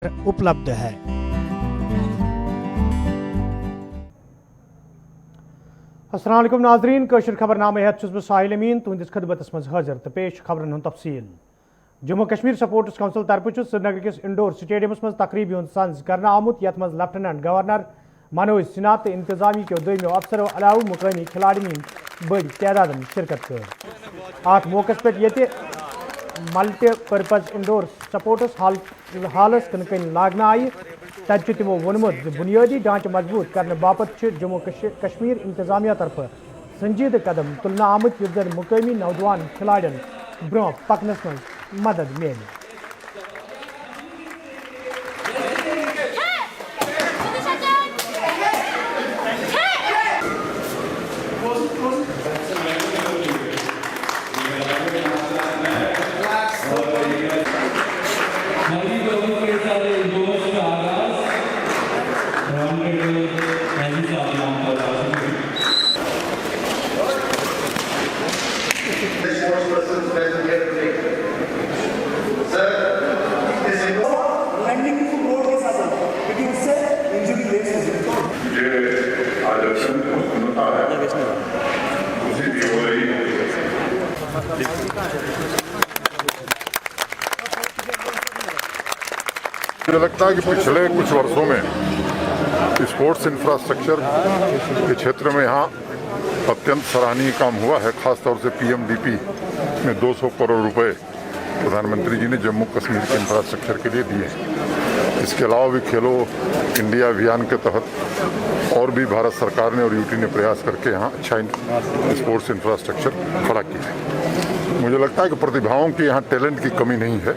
उपलब्ध है। अस्सलाम वालेकुम नाजरीन, कशर खबरनामे हेत छुस बह साहिल अमीन तुहंदिस खदमतस मज हाजिर तो पेश खबरन हुंद तफसील। जम्मू कश्मीर सपोर्ट्स काउंसिल तरफ श्रीनगर किस इंडोर स्टेडियमस मज तकरीब हुंद संज करना आमुत यथ मज लेफ्टिनेंट गवर्नर मनोज सिन्हा तो इंतजामी के दोमियो अफसरों अलावा मुकामी खिलाड़ियों बड़ी तादाद में शिरकत कर। अत मौके पे मल्टीपर्पज इंडोर सपोर्ट्स हालस कन लागना आई तब तमो वोनमुत बुनियादी ढांचे मजबूत करने बापत जम्मू कश्मीर इंतजामिया तरफ संजीद कदम तुलना आमुत युद्ध मुकामी नौजवान खिलाड़ियों ब्रोह पकनस मज मदद मिले। मुझे लगता है कि पिछले कुछ वर्षों में स्पोर्ट्स इंफ्रास्ट्रक्चर के क्षेत्र में यहाँ अत्यंत सराहनीय काम हुआ है। खासतौर से पीएमडीपी में 200 करोड़ रुपए प्रधानमंत्री जी ने जम्मू कश्मीर के इंफ्रास्ट्रक्चर के लिए दिए। इसके अलावा भी खेलो इंडिया अभियान के तहत और भी भारत सरकार ने और यूटी ने प्रयास करके यहाँ अच्छा स्पोर्ट्स इंफ्रास्ट्रक्चर खड़ा किया है। मुझे लगता है कि प्रतिभाओं की यहाँ टैलेंट की कमी नहीं है।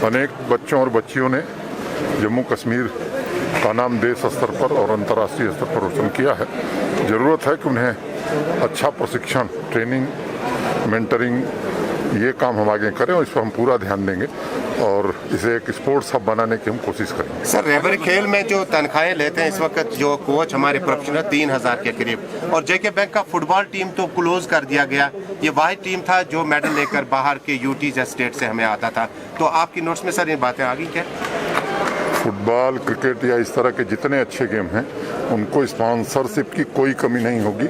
अनेक बच्चों और बच्चियों ने जम्मू कश्मीर का नाम देश स्तर पर और अंतर्राष्ट्रीय स्तर पर रोशन किया है। ज़रूरत है कि उन्हें अच्छा प्रशिक्षण, ट्रेनिंग, मेंटरिंग, ये काम हम आगे करें और इस पर हम पूरा ध्यान देंगे और इसे एक स्पोर्ट्स हब बनाने की हम कोशिश करेंगे। सर, रैबर खेल में जो तनख्वाहें लेते हैं इस वक्त जो कोच हमारे प्रोफेशनल 3000 के करीब, और जेके बैंक का फुटबॉल टीम तो क्लोज कर दिया गया। ये वाहिद टीम था जो मेडल लेकर बाहर के यूटीज स्टेट से हमें आता था। तो आपकी नोट्स में सर ये बातें आ गई क्या? फुटबॉल, क्रिकेट या इस तरह के जितने अच्छे गेम हैं उनको स्पॉन्सरशिप की कोई कमी नहीं होगी।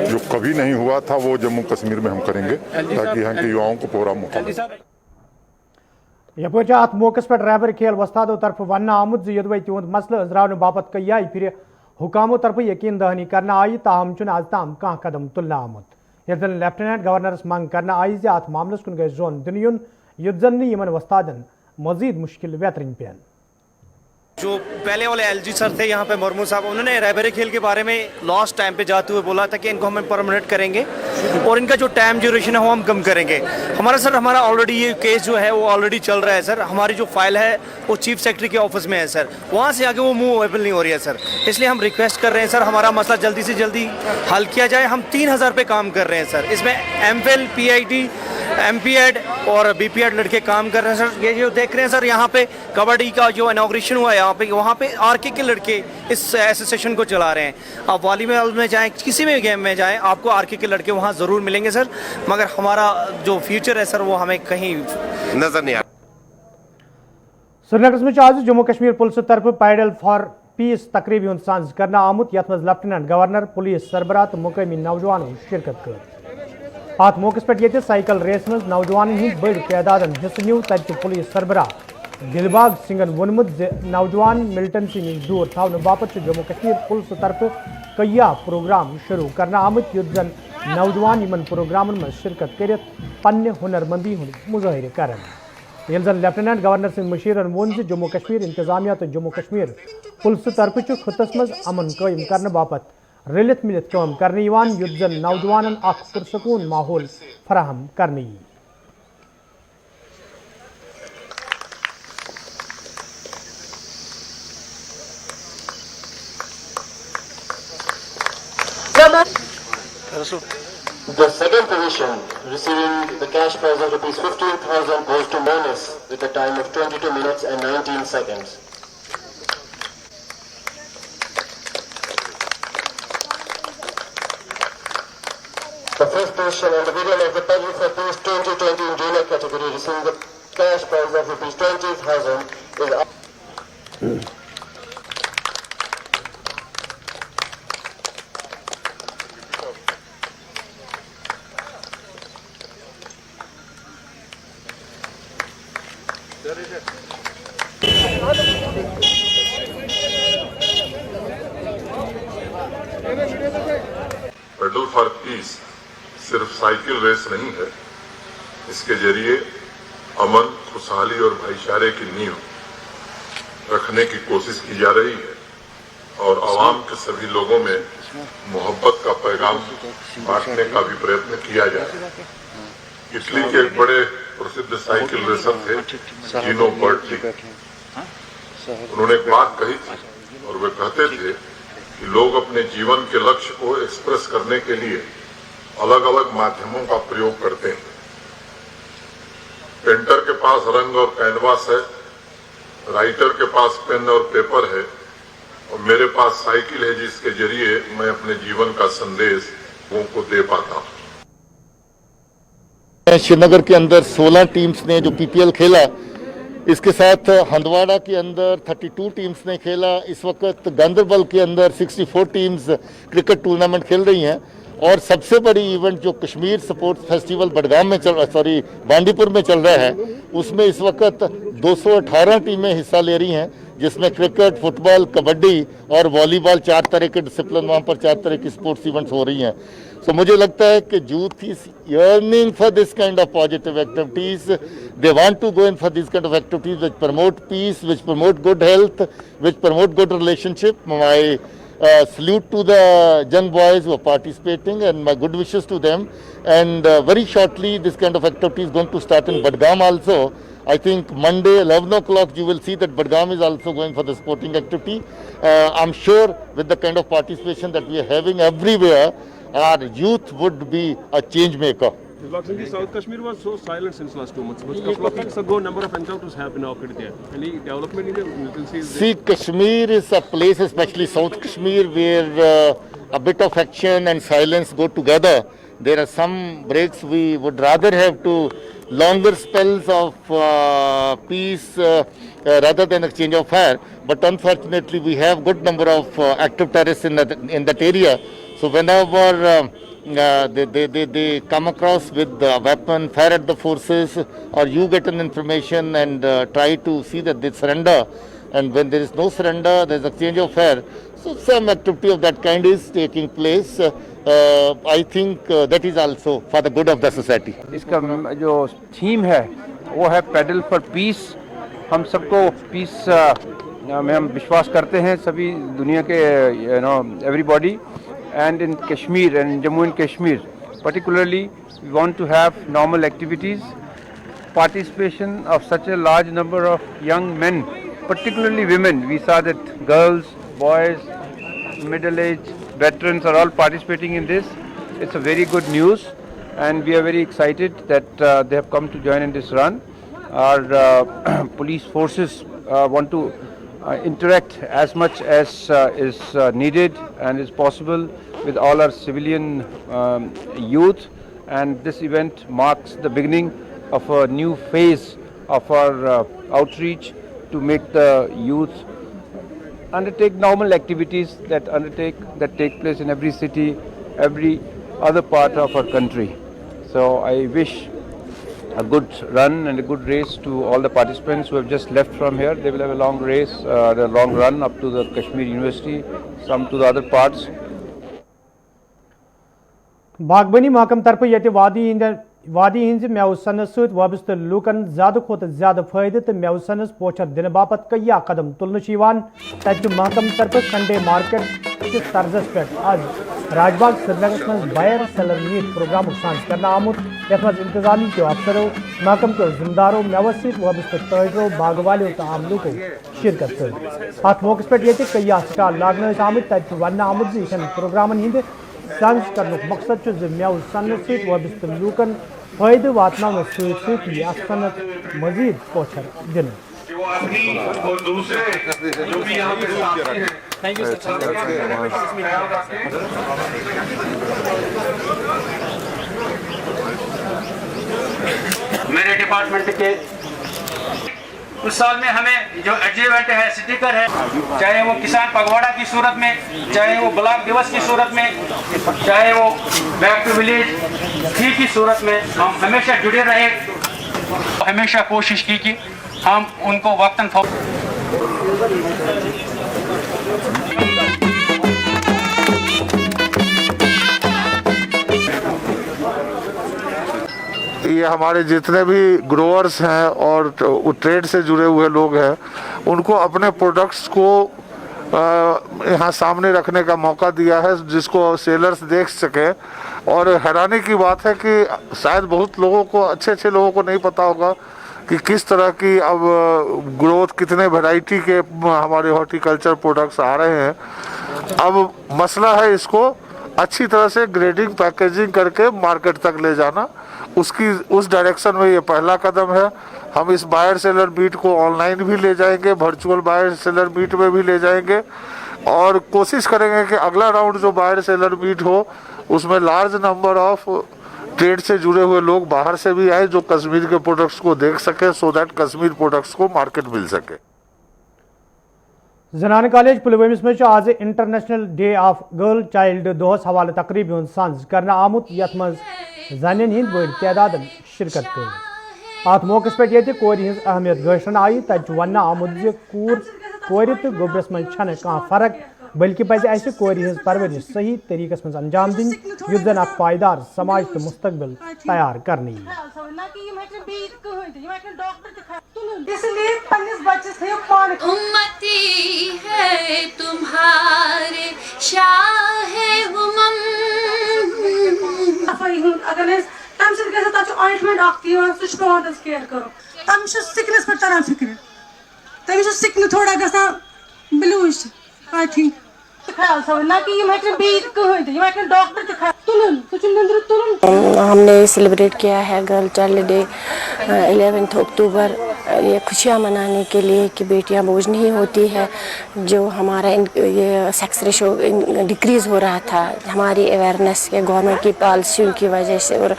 जो कभी नहीं हुआ था वो जम्मू कश्मीर में हम करेंगे ताकि यहाँ के युवाओं को पूरा मौका मिले। यपच अत मौके पे रैबर खेल वस्तादों तरफ वन आमुत यदि तिहद मसल अंजराने बापत कई फिर हुकामों तरफ यकीन दहानी करना आई ताहम आज ताम कह कदम तुलना आमुत। यथ जन लेफ्टिनेंट गवर्नरस मंग करना आई अत मामलस कुन गए जोन दिन युन युद्ध जन यमन वस्तादन मजीद मुश्किल वेतरिंग पेन। जो पहले वाले एलजी सर थे यहाँ पे मुर्मू साहब, उन्होंने रैबरे खेल के बारे में लास्ट टाइम पे जाते हुए बोला था कि इनको हम परमानेंट करेंगे और इनका जो टाइम ड्यूरेशन है वो हम कम करेंगे। हमारा ऑलरेडी ये केस जो है वो ऑलरेडी चल रहा है सर। हमारी जो फाइल है वो चीफ सेक्रेटरी के ऑफिस में है सर, वहाँ से आगे वो मूवेबल नहीं हो रही है सर। इसलिए हम रिक्वेस्ट कर रहे हैं सर हमारा मसला जल्दी से जल्दी हल किया जाए। हम 3000 पे काम कर रहे हैं सर, इसमें एमफिल, पीआईटी, एमपीएड और बीपीएड लड़के काम कर रहे हैं सर। ये जो देख रहे हैं सर यहाँ पे कबड्डी का जो इनॉग्रेशन हुआ है यहाँ पे, वहाँ पे आरके के लड़के इस एसोसिएशन को चला रहे हैं। आप वॉलीबॉल में जाएं, किसी भी गेम में जाएं, आपको आरके के लड़के वहाँ ज़रूर मिलेंगे सर। मगर हमारा जो फ्यूचर है सर वो हमें कहीं नज़र नहीं आ रहा। श्रीनगर में आज जम्मू कश्मीर पुलिस तरफ पैडल फॉर पीस तकरीबी हुंद सांझ करना आमुत यथ मज लेफ्टिनेंट गवर्नर, पुलिस सरबराह तो मुकामी नौजवानों शिरकत कर। अत मौके पे साइकिल रेस मज नौजवान हंद बड़ तादाद हिस्स न्यू तब पुलिस सरबराह दिलबाग सिंगन वोनमुत नौजवान मिलिटेंसी नश दूर थवन बापत जम्मू कश्मीर पुलिस तरफ कई प्रोग्राम शुरू करना आमुत युद्ध जन नौजवान इन प्रोग्रामन में शिरकत कर पन्ने हुनरमंदी हुंद मुजाहिर कर। ये जन लेफ्टिनेंट गवर्नर सिंह मशीरन वोन जम्मू कश्मीर इंतजामिया तो जम्मू कश्मीर पुलिस तरफ खत्स मज अमन कायम करने बापत रलित मिलित काम करने युद्ध जन नौजवान पुरसकून माहौल फराहम करने। The second position, receiving the cash prize of rupees 15,000, goes to Monis with a time of 22 minutes and 19 seconds. The first position and the winner of the Pedal for Peace 2020 in junior category receiving the cash prize of rupees 20,000 is pedal for piece सिर्फ cycle race नहीं है, इसके जरिए अमन, खुशहाली और भाईचारे की नींव रखने की कोशिश की जा रही है और आवाम के सभी लोगों में मोहब्बत का पैगाम बांटने का भी प्रयत्न किया जा रहा है। इटली के एक बड़े प्रसिद्ध साइकिल रेसर थे जीनो बर्टली। उन्होंने एक बात कही थी और वे कहते थे कि लोग अपने जीवन के लक्ष्य को एक्सप्रेस करने के लिए अलग अलग माध्यमों का प्रयोग करते हैं। पेंटर के पास रंग और कैनवास है, राइटर के पास पेन और पेपर है और मेरे पास साइकिल है जिसके जरिए मैं अपने जीवन का संदेश लोगों को दे पाता हूँ। श्रीनगर के अंदर 16 टीम्स ने जो पीपीएल खेला, इसके साथ हंदवाड़ा के अंदर 32 टीम्स ने खेला। इस वक्त गांदरबल के अंदर 64 टीम्स क्रिकेट टूर्नामेंट खेल रही हैं और सबसे बड़ी इवेंट जो कश्मीर स्पोर्ट्स फेस्टिवल बडगाम में बांडीपुर में चल रहा है, उसमें इस वक्त 218 टीमें हिस्सा ले रही हैं, जिसमें क्रिकेट, फुटबॉल, कबड्डी और वॉलीबॉल 4 तरह के डिसिप्लिन, वहाँ पर 4 तरह की स्पोर्ट्स इवेंट्स हो रही हैं। So मुझे लगता है कि youth is yearning for this kind of positive activities. They want to go in for these kind of activities which promote peace, which promote good health, which promote good relationship. My salute to the young boys who are participating and my good wishes to them. And very shortly this kind of activity is going to start in Budgam also. I think Monday 11 o'clock you will see that Budgam is also going for the sporting activity. I'm sure with the kind of participation that we are having everywhere, our youth would be a change maker. South Kashmir was so silent since last 2 months. But a couple of weeks ago, number of encounters have been occurred there. Any development in the militancy? See, Kashmir is a place, especially South Kashmir, where a bit of action and silence go together. There are some breaks we would rather have to longer spells of peace rather than exchange of fire. But unfortunately, we have good number of active terrorists in that area. So whenever they come across with a weapon, fire at the forces, or you get an information and try to see that they surrender. And when there is no surrender, there is exchange of fire. So some activity of that kind is taking place. I think that is also for the good of the society. इसका जो theme है वो है pedal for piece. हम सबको piece में हम विश्वास करते हैं, सभी दुनिया के everybody. And in Kashmir and Jammu and Kashmir particularly, we want to have normal activities, participation of such a large number of young men, particularly women. We saw that girls, boys, middle-aged, veterans are all participating in this. It's a very good news and we are very excited that they have come to join in this run. Our police forces want to interact as much as is needed and is possible with all our civilian youth, and this event marks the beginning of a new phase of our outreach to make the youth undertake normal activities that take place in every city, every other part of our country. So I wish a good run and a good race to all the participants who have just left from here. They will have a long race, a long run up to the Kashmir University, some to the other parts. बागबानी महकम तरफ ये वादी hinge मेव sons सत वाबस्त लूकन ज्यादा खोत ज्यादा फायदे तो मेव sons पोचर दिन बापत कया कदम तुलन तक महकम तरफ संडे मार्केट किस तर्जस पे आज राजबाग श्रीनगर में बायर सेलर मीट प्रोग्राम सांझ करना आमुत यथ इंतजामी के अफसरों महकम के जिम्मेदारों मेवस सत वाबस्त ताजरों बागवालों तो आम लोगों शिरकत कर अत मौके पे ये कया स्टाल लागन आमुत तक वन आमुत प्रोग्रामन हिंद सांझ करने मकसद मेव सन सत वाबस्त लूकन फायदे वातन सनत मजीद पोचर दिन। मेरे डिपार्टमेंट के उस साल में हमें जो अचीवमेंट है, स्टिकर है, चाहे वो किसान पगवाड़ा की सूरत में, चाहे वो ब्लॉक दिवस की सूरत में, चाहे वो बैक टू विलेज की सूरत में, हम हमेशा जुड़े रहे, हमेशा कोशिश की कि हम उनको वक्तन ये हमारे जितने भी ग्रोअर्स हैं और ट्रेड से जुड़े हुए लोग हैं, उनको अपने प्रोडक्ट्स को यहाँ सामने रखने का मौका दिया है, जिसको सेलर्स देख सकें। और हैरानी की बात है कि शायद बहुत लोगों को, अच्छे लोगों को नहीं पता होगा कि किस तरह की अब ग्रोथ, कितने वैरायटी के हमारे हॉर्टिकल्चर प्रोडक्ट्स आ रहे हैं। अब मसला है इसको अच्छी तरह से ग्रेडिंग, पैकेजिंग करके मार्केट तक ले जाना। उस डायरेक्शन में ये पहला कदम है। हम इस बायर सेलर मीट को ऑनलाइन भी ले जाएंगे, वर्चुअल बायर सेलर मीट में भी ले जाएंगे, और कोशिश करेंगे कि अगला राउंड जो बायर सेलर मीट हो उसमें लार्ज नंबर ऑफ ट्रेड से जुड़े हुए लोग बाहर से भी आए, जो कश्मीर के प्रोडक्ट्स को देख सके, सो दैट कश्मीर प्रोडक्ट्स को मार्केट मिल सके। जनान कॉलेज पुलवामिस में आज international day of girl child दोहस हवाले तकरीब सांझ करना आमुत यथ मज जानन हिंद बड़ तादाद शिरकत कर। अत मौके पे ये कोर हज अहमियत गशन आई, तत वन आमुत जो कोर तो गोबरस मज कह फर्क, बल्कि पज अस कोर हज परवरिश सही तरीकस मज अंजाम दिन, युथ जन अख पायदार समाज तो मुस्तकबिल तैयार करनी। इसलिए उम्मती है तुम्हारे शाह उमम। अगर तम ऑइंटमेंट सह केयर करो, तम सिकनेस पे तरह फिक्र, तमिस सिकन थोड़ा गसा ब्लूश आई थिंक ख्याल थो ना कि ये कहीं ये डॉक्टर तुलन। हमने सेलिब्रेट किया है गर्ल चाइल्ड डे 11 अक्टूबर, ये खुशियाँ मनाने के लिए कि बेटियां बोझ नहीं होती है। जो हमारा ये सेक्स रेशो डिक्रीज़ हो रहा था, हमारी अवेयरनेस के गवर्नमेंट की पॉलिसियों की वजह से और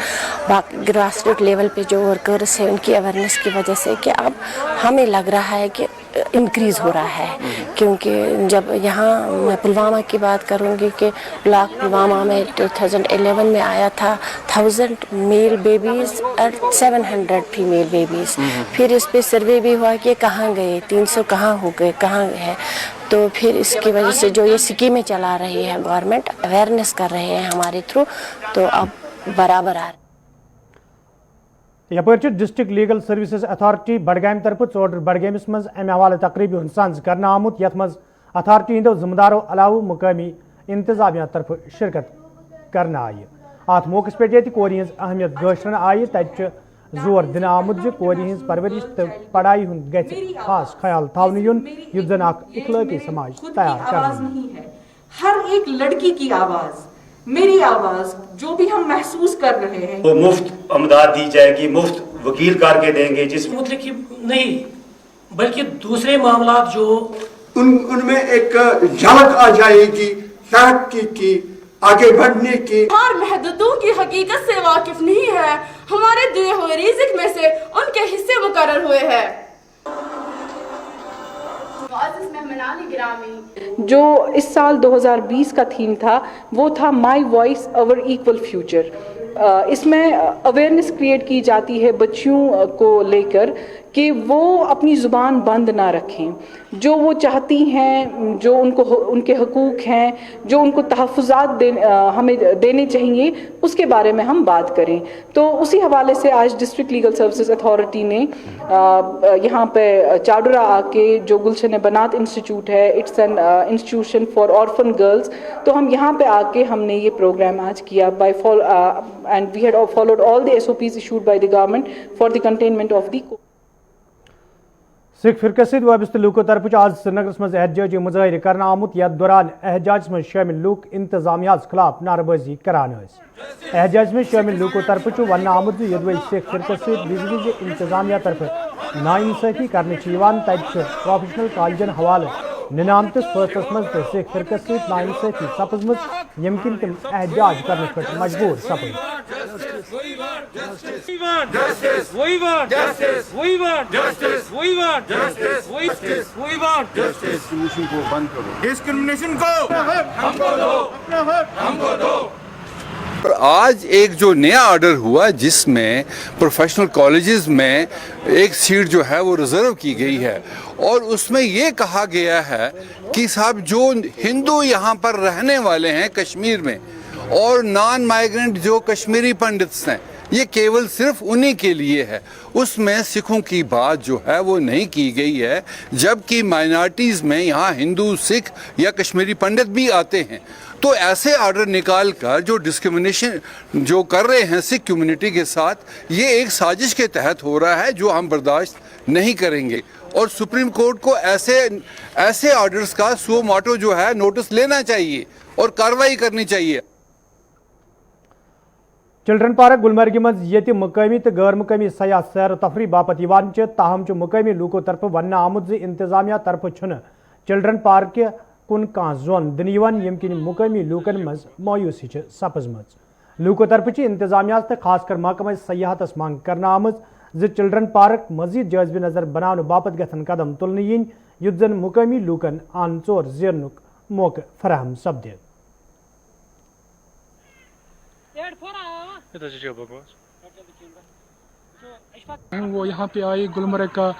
बाकी ग्रास रूट लेवल पे जो वर्कर्स हैं उनकी अवेयरनेस की वजह से कि अब हमें लग रहा है कि इंक्रीज़ हो रहा है। क्योंकि जब यहाँ मैं पुलवामा की बात करूँगी कि ब्लॉक पुलवामा में 2011 में आया था 1000 मेल बेबीज़ और 700 फीमेल बेबीज़। फिर इस पे सर्वे भी हुआ कि कहाँ गए, 300 कहाँ हो गए, कहाँ है। तो फिर इसकी वजह से जो ये स्कीमें चला रही है गवर्नमेंट, अवेयरनेस कर रहे हैं हमारे थ्रू, तो अब बराबर आ रहा है। यपर district legal services authority Budgam तरफ चोडर बडगामिस मज अमे हवाले तकरीब सांझ करना आमुत, यथ मज अथॉरिटी हिंदो जिम्मेदारों अलाव मुकामी इंतजामिया तरफ शिरकत करना आई। अत मौके पे ये कोर हज अहमियत गशन आई, तत जोर दिन आमुत जो कोर हज परवरिश तो पढ़ाई हुंद गि खास ख्याल थवन युन, युथ जन अख इखलाकी समाज तैयार करना। हर एक लड़की की आवाज, मेरी आवाज, जो भी हम महसूस कर रहे हैं, वो मुफ्त अमदाद दी जाएगी, मुफ्त वकील करके देंगे, जिस मुद्दे की नहीं बल्कि दूसरे मामला जो उनमें एक झलक आ जाएगी तरक्की की, आगे बढ़ने की। हर महदूदों की हकीकत से वाकिफ नहीं है, हमारे दिए हुए रिज़्क में से उनके हिस्से मुकर्रर हुए हैं। जो इस साल 2020 का थीम था वो था my voice our equal future. इसमें अवेयरनेस क्रिएट की जाती है बच्चियों को लेकर कि वो अपनी ज़ुबान बंद ना रखें, जो वो चाहती हैं, जो उनके हकूक़ हैं, जो उनको तहफ़्फ़ुज़ात हमें देने चाहिए, उसके बारे में हम बात करें। तो उसी हवाले से आज डिस्ट्रिक्ट लीगल सर्विसेज अथॉरिटी ने यहाँ पे चाडुरा आके, जो गुलशन बनात इंस्टीट्यूट है, it's an institution for orphan girls, तो हम यहाँ पे आके हमने ये प्रोग्राम आज किया and we had followed all the SOPs issued by the government for the containment of the Sikh फिरक सत वाबस्त लूको तरफ आज श्रीनगर मज एहतजाजी मुजाहिर करना आमुत, यथ दौरान एहतजाज में शामिल लूक इंतजामिया खिलाफ नारेबाजी करान। एहतजाज में शामिल लूको तरफ वन आमुत यदि सिख फिरक सत विज इंतजामिया तरफ नाइंसाफी कर प्रोफेशनल कॉलेजन हवाले निनामतिस फैसलस मज सिख फिरकस सत नाइंसाफी सपजम यम किन तम एहतजाज करने पे मजबूर सपद। आज एक जो नया ऑर्डर हुआ जिसमें प्रोफेशनल कॉलेजेस में एक सीट जो है वो रिजर्व की गई है और उसमें ये कहा गया है कि साहब जो हिंदू यहाँ पर रहने वाले हैं कश्मीर में और नॉन माइग्रेंट जो कश्मीरी पंडित्स हैं ये केवल सिर्फ उन्हीं के लिए है, उसमें सिखों की बात जो है वो नहीं की गई है, जबकि माइनॉरिटीज़ में यहाँ हिंदू सिख या कश्मीरी पंडित भी आते हैं। तो ऐसे ऑर्डर निकाल कर जो डिस्क्रिमिनेशन जो कर रहे हैं सिख कम्युनिटी के साथ, ये एक साजिश के तहत हो रहा है जो हम बर्दाश्त नहीं करेंगे और सुप्रीम कोर्ट को ऐसे ऑर्डर्स का सो मोटो जो है नोटिस लेना चाहिए और कार्रवाई करनी चाहिए। चिल्ड्रन पार्क गुलमर्ग मज ये मुकामी तो गैर मुकामी सयाह सैर तफरी बापत ताहम मुकामी लूको तरफ वन आमुद इंतजामिया तरफ चिल्ड्रन पार्क कुन कह जोन दिन यम किन मुकामी लूकन मज मायूसी सपजम। लूको तरफ इंतजामिया तो खासकर महकमा सयाहत मांग करना आमज चिल्ड्रन पार्क मजीद जायज़ नजर बनाने बापत गथन कदम तुलने yin युथ जन मुकामी लूकन आन चोर जेरनुक मौके फराहम सपदे। वो यहाँ पे आए गुलमर्ग का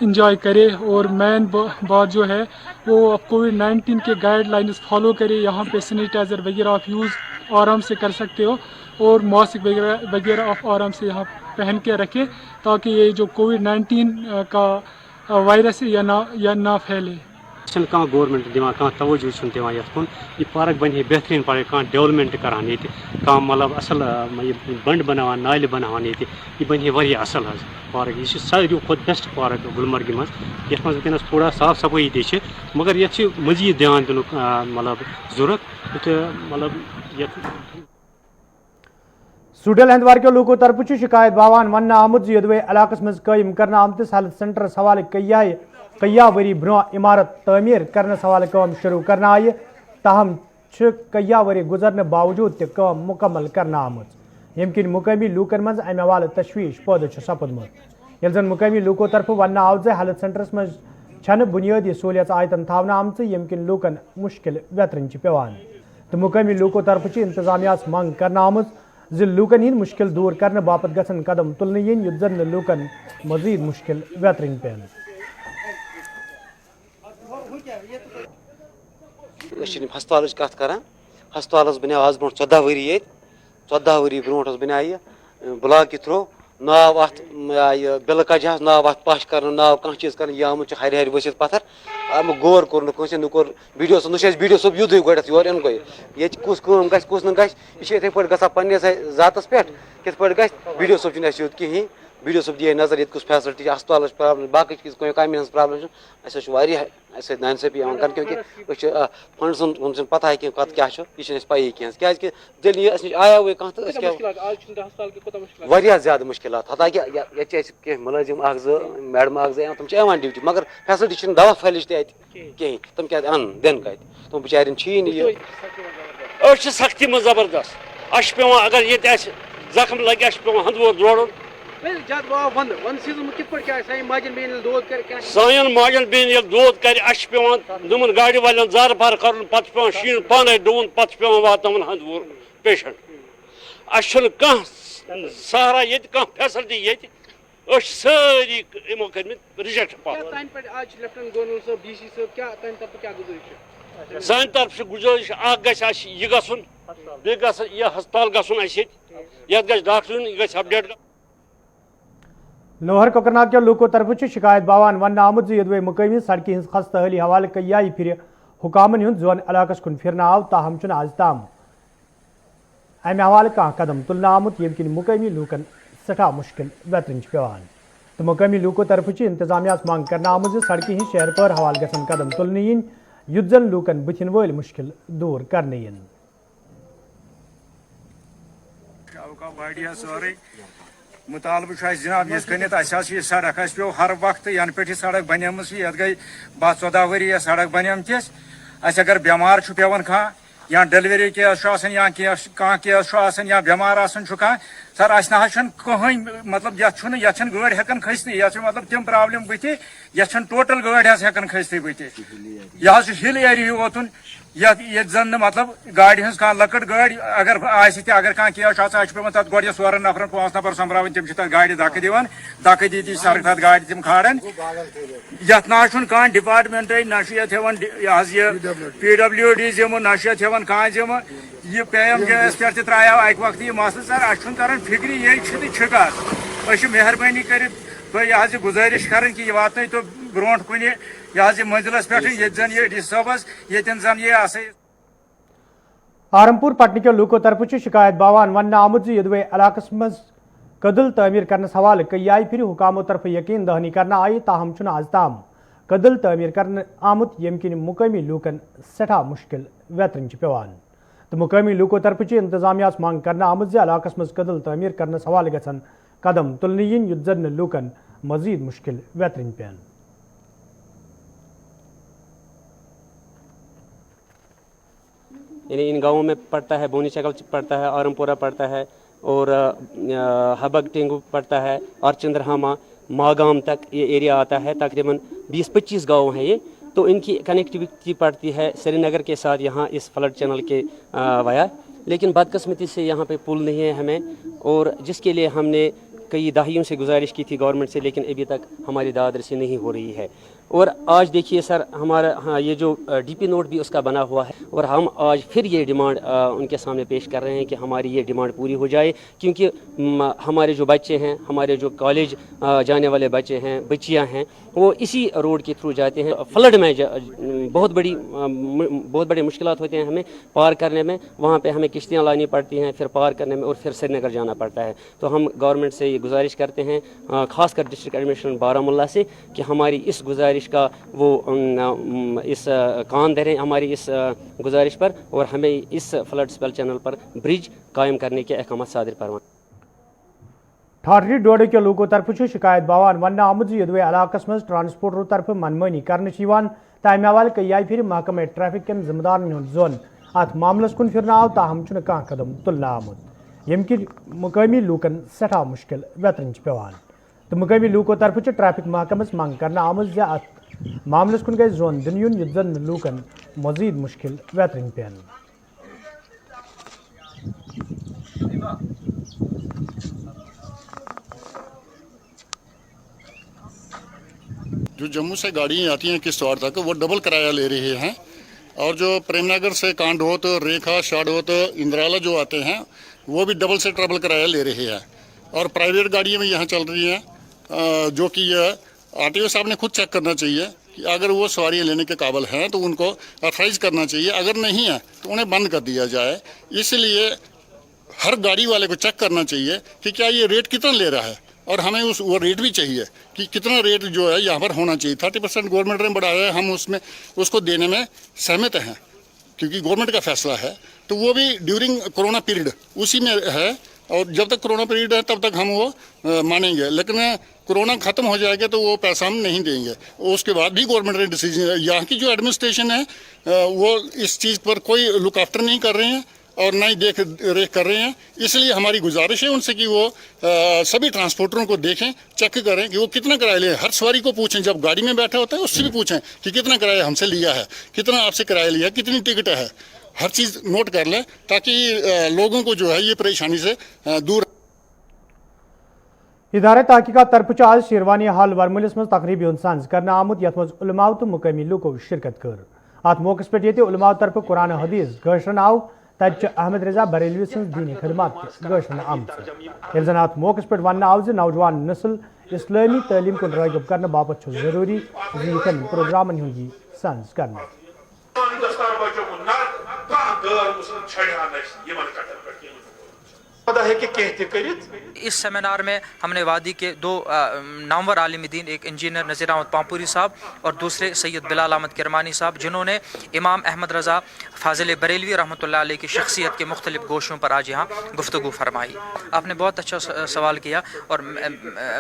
इंजॉय करे और मेन बात जो है वो अब कोविड-19 के गाइडलाइंस फॉलो करे। यहाँ पे सैनिटाइज़र वगैरह आप यूज़ आराम से कर सकते हो और मास्क वगैरह आप आराम से यहाँ पहन के रखें ताकि ये जो कोविड-19 का वायरस है या ना फैले। कह गवर्नमेंट दिवान कह तवज्जो दिवान ये कुन यह पार्क बन बेहतरीन पार्क कह डेवलपमेंट करान ये कह मतलब असल बंड बनावान नाल बनावान ये बन वारिया असल पार्क यह सारी खुद बेस्ट पार्क गुलमर्ग मज ये वनस थोड़ा साफ सफाई ती मगर ये मजीद ध्यान दिन मतलब जरूरत मतलब सुडल हंदवार के लूको तरफ शिकायत बावान वन आमुद यदवे इलाकस मज कायम करना आमतिस हेल्थ सेंटर हवाले कय्या वरी ब्रो इमारत तमीर करने हवाले काम शुरू करना आये, ताहम कय्या वरी गुजरने बावजूद ते काम मुकम्मल करना आमुद यम किन मुकामी लूकन मज अमे हवाले तशवीश पैदा सपदमुत। यल जन मुकामी लूको तरफ वन आव हेल्थ सेंटरस मज छन बुनियादी सहूलियत आयतन थावना आमच यम किन लूकन मुश्किल वेतरन पेवान तो मुकामी लूको तरफ इंतजामिया मंग करना आमुद लूकन हिंद मुश्किल दूर करने बापत गसन कदम तुलने yin युथ जन लूकन मजीद मुश्किल वेतरन पेन। हस्पताल कत कर हस्पताल बन आज ब्रो 14 वरी ये 14 वरी ब्रो बन ब्लॉक के थ्रो नाव अत बिल कजा नाव अत पश कर नाव कह चीज कर यह आमुत हर हर वसित पत्थर आम गौर कोर नुर वीडियो वीडियो सब युद्ध गोड योर इन ये कुस कुस यह इथे पे गा पन्नस जातस पे कित पे ग वीडियो सब युद्ध कहीं वीडियो सब दिए नजर ये कुछ फैसिलिटी हस्पताल प्रॉब्लम बाकी चीज कमी हज प्रॉब्लम अस नाइंसाफी कर क्योंकि फंड पता है कि कत क्या यह पी कह क्या आया हुए कह ज्यादा मुश्किल हालांकि ये मुलाजिम मैडम तम ड्यूटी मगर फैसिलिटी दवा फैलिश कहीं तम क्या दिन कत तम बिचार सख्ती में जबरदस्त अश पे अगर ये जख्म लगे अश पे हंदवोर दौड़ सान माजन बेन दोद कर पे गाड़ी वाले जार पार कर पे शीन पान डून पे वात हंदवोर पेशेंट अस सहारा ये फैसिलिटी ये सारी यमो कर रिजेक्ट सान तरफ से गुजारिश यह गसन यह हस्पताल गसन ये डॉक्टर यह अपडेट। लोहर कोकरनाग के लूको तरफ शिकायत बावान वन आमुद यदवे मुकामी सड़की हज खस्ता हली हवाले कय्या फिर हुकामन हूं जोन इलाकस कुन फिरना आव ताहम आज ताम अमे हवाले कह कदम तुलना आमुत यम किन मुकामी लूकन सठा मुश्किल वेतरन पेवान तो मुकामी लूको तरफ इंतजामिया मांग करना आमुद सड़की हज शहर पर हवाले गसन कदम तुलने yin युथ जन लूकन बुथिन वल मुश्किल दूर करने मुतालबु जनाब यस गणित ये सड़क पे हर वक्त यन पे सड़क बनेम ये गई 12-14 वरी यह सड़क बनेमतिस अगर बेमार पेवान कह या डिलीवरी केस या केस या बेमार कह सर ना कहीं मतलब ये गाड़ी हेकन खसत यह मतलब तम प्रॉब्लम बुत ये टोटल गाड़ी हेकन खसत बुत यह हिल एरिया वोतुन ये जन मतलब गाड़ी हज कह लकट गाड़ी अगर अगर कह केस पे तक गो 4 नफर 5 नफर संभ्रावन तम गाड़ी धक् दिवान धक् दी सड़क तक गाड़ी तम खाड़न ये ना कह डिपार्टमेंट ना ये PWD जिम ना ये कह जिम यह PMJS पे त्राया अक वक्त यह मसल सर अ फिक्री ये छिकात मेहरबानी कर यह गुजारिश कर कि यह वात तो ब्रो कुन यह मंजिलस पे जन ये डी सबस ये जन ये आरमपुर पटन के लूको तरफ शिकायत बावान वन आमुद यदवे इलाकस मज कदल तमीर करने हवाले कई फिर हुकामों तरफ यकीन दहनी करना आई ताहम आज ताम कदल तमीर करने आमुद यम किन मुकामी लूकन सठा मुश्किल वेतरन पेवान तो मुकामी लूको तरफ इंतजामिया मांग करना आमुद इलाकस मज कदल तमीर करने हवाले गसन कदम तुलने इन युद्ध लूकन मजीद मुश्किल वेतरन पेन यानी इन गाँवों में पड़ता है बोनी चकल पड़ता है आरमपुरा पड़ता है और हबग टेंगू पड़ता है और चंद्रहामा मागाम तक ये एरिया आता है तकरीबन 20-25 गाँव हैं ये तो इनकी कनेक्टिविटी पड़ती है श्रीनगर के साथ यहाँ इस फ्लड चैनल के वाया लेकिन बदकिस्मती से यहाँ पे पुल नहीं है हमें और जिसके लिए हमने कई दहाइयों से गुजारिश की थी गवर्नमेंट से लेकिन अभी तक हमारी दादरसी नहीं हो रही है और आज देखिए सर हमारा ये जो DP नोट भी उसका बना हुआ है और हम आज फिर ये डिमांड उनके सामने पेश कर रहे हैं कि हमारी ये डिमांड पूरी हो जाए क्योंकि हमारे जो बच्चे हैं हमारे जो कॉलेज जाने वाले बच्चे हैं बच्चियां हैं वो इसी रोड के थ्रू जाते हैं फ्लड में बहुत बड़ी मुश्किलात होती हैं हमें पार करने में वहाँ पे हमें किश्तियाँ लानी पड़ती हैं फिर पार करने में और फिर श्रीनगर जाना पड़ता है तो हम गवर्नमेंट से ये गुजारिश करते हैं खासकर डिस्ट्रिक्ट एडमिनिस्ट्रेशन बारामूला से कि हमारी इस गुजारिश का वो इस कान धरें हमारी इस गुजारिश पर और हमें इस फ्लड स्पेल चैनल पर ब्रिज कायम करने के अहकाम सादिर फरमाएं ठाठरी डोडे के लोगों तरफ शिकायत बावान वन आमुद यदवे इलाकस मज ट्रांसपोर्टर तरफ मनमानी करने तमे हवाले कई फिर महकमे ट्रैफिक के जिम्मेदार जोन अत मामलस कुन फिर आव ताहम कह कदम तुलना आमुद यम कि मुकामी लूकन सठा मुश्किल वेतरन पेवान तो मुकामी लूको तरफ ट्रैफिक महकमस मांग करना आमुद अत मामलस कुन गई जोन दिन युद्ध लूकन मजीद मुश्किल वेतरन पेन जो जम्मू से गाड़ियाँ आती हैं किश्तवाड़ तक वो डबल किराया ले रहे हैं और जो प्रेमनगर से कांडोत रेखा शाडोत इंद्राला जो आते हैं वो भी डबल से ट्रबल किराया ले रहे हैं और प्राइवेट गाड़ियाँ भी यहाँ चल रही हैं जो कि RTO साहब ने खुद चेक करना चाहिए कि अगर वो सवारियाँ लेने के काबिल हैं तो उनको अथराइज करना चाहिए अगर नहीं है तो उन्हें बंद कर दिया जाए इसलिए हर गाड़ी वाले को चेक करना चाहिए कि क्या ये रेट कितना ले रहा है और हमें वो रेट भी चाहिए कि कितना रेट जो है यहाँ पर होना चाहिए 30% गवर्नमेंट ने बढ़ाया है हम उसमें उसको देने में सहमत हैं क्योंकि गवर्नमेंट का फैसला है तो वो भी ड्यूरिंग कोरोना पीरियड उसी में है और जब तक कोरोना पीरियड है तब तक हम वो मानेंगे लेकिन कोरोना खत्म हो जाएगा तो वो पैसा हम नहीं देंगे उसके बाद भी गवर्नमेंट ने डिसीजन यहाँ की जो एडमिनिस्ट्रेशन है वो इस चीज़ पर कोई लुक आफ्टर नहीं कर रहे हैं और ना ही देख रेख कर रहे हैं इसलिए हमारी गुजारिश है उनसे कि वो सभी ट्रांसपोर्टरों को देखें चेक करें कि वो कितना किराया ले हर सवारी को पूछें जब गाड़ी में बैठा होता है उससे भी पूछें कि कितना किराया हमसे लिया है कितना आपसे किराया लिया कितनी टिकट है हर चीज़ नोट कर लें ताकि लोगों को जो है ये परेशानी से दूर इदारे तहकीकात तरफ आज शेरवानी हाल वर्मलिस मज तकरीबी इंसाज करना आमुद यथ मज उलमाओ तो मुकामी लूको शिरकत कर अत मौके पे ये उलमाओ तरफ कुरान हदीस गशन आव तब अहमद रजा बरेलवी सज दीनी खदमात गशन आम जन अत मौके पे वन आव नौजवान नस्ल इस्लामी तलीम कुन रागब करने बाबत जरूरी प्रोग्रामन हूँ संज करना इस सेमिनार में हमने वादी के 2 नामवर आलिम दीन, एक इंजीनियर नज़ीर अहमद पामपुरी साहब और दूसरे सैयद बिलाल अहमद किरमानी साहब, जिन्होंने इमाम अहमद रज़ा फाजिल बरेलवी रहमतुल्लाह अलैह की शख्सियत के मुख्तलिफ गोशों पर आज यहाँ गुफ्तगू फरमाई। आपने बहुत अच्छा सवाल किया और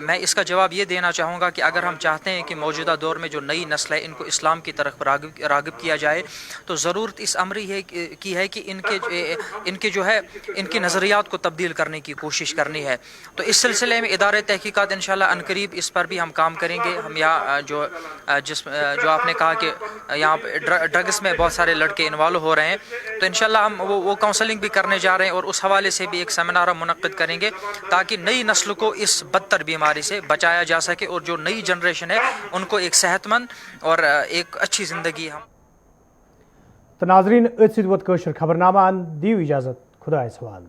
मैं इसका जवाब ये देना चाहूँगा कि अगर हम चाहते हैं कि मौजूदा दौर में जो नई नस्ल है इनको इस्लाम की तरफ राग़िब किया जाए, तो ज़रूरत इस अमरी है कि इनके जो है इनके नज़रियात को तब्दील करने की कोशिश करनी है। तो इस सिलसिले में इदारे तहकीकात इंशाल्लाह अनकरीब इस पर भी हम काम करेंगे। हम यहाँ जो आपने कहा कि यहाँ ड्रग्स में बहुत सारे लड़के इन्वॉल्व हो रहे हैं, तो इंशाल्लाह हम वो काउंसलिंग भी करने जा रहे हैं और उस हवाले से भी एक सेमिनार हम मुनक्किद करेंगे ताकि नई नस्ल को इस बदतर बीमारी से बचाया जा सके और जो नई जनरेशन है उनको एक सेहतमंद और एक अच्छी ज़िंदगी हम। तो नाजरीन, खबरनामा दियो इजाज़त, खुदा सवाल।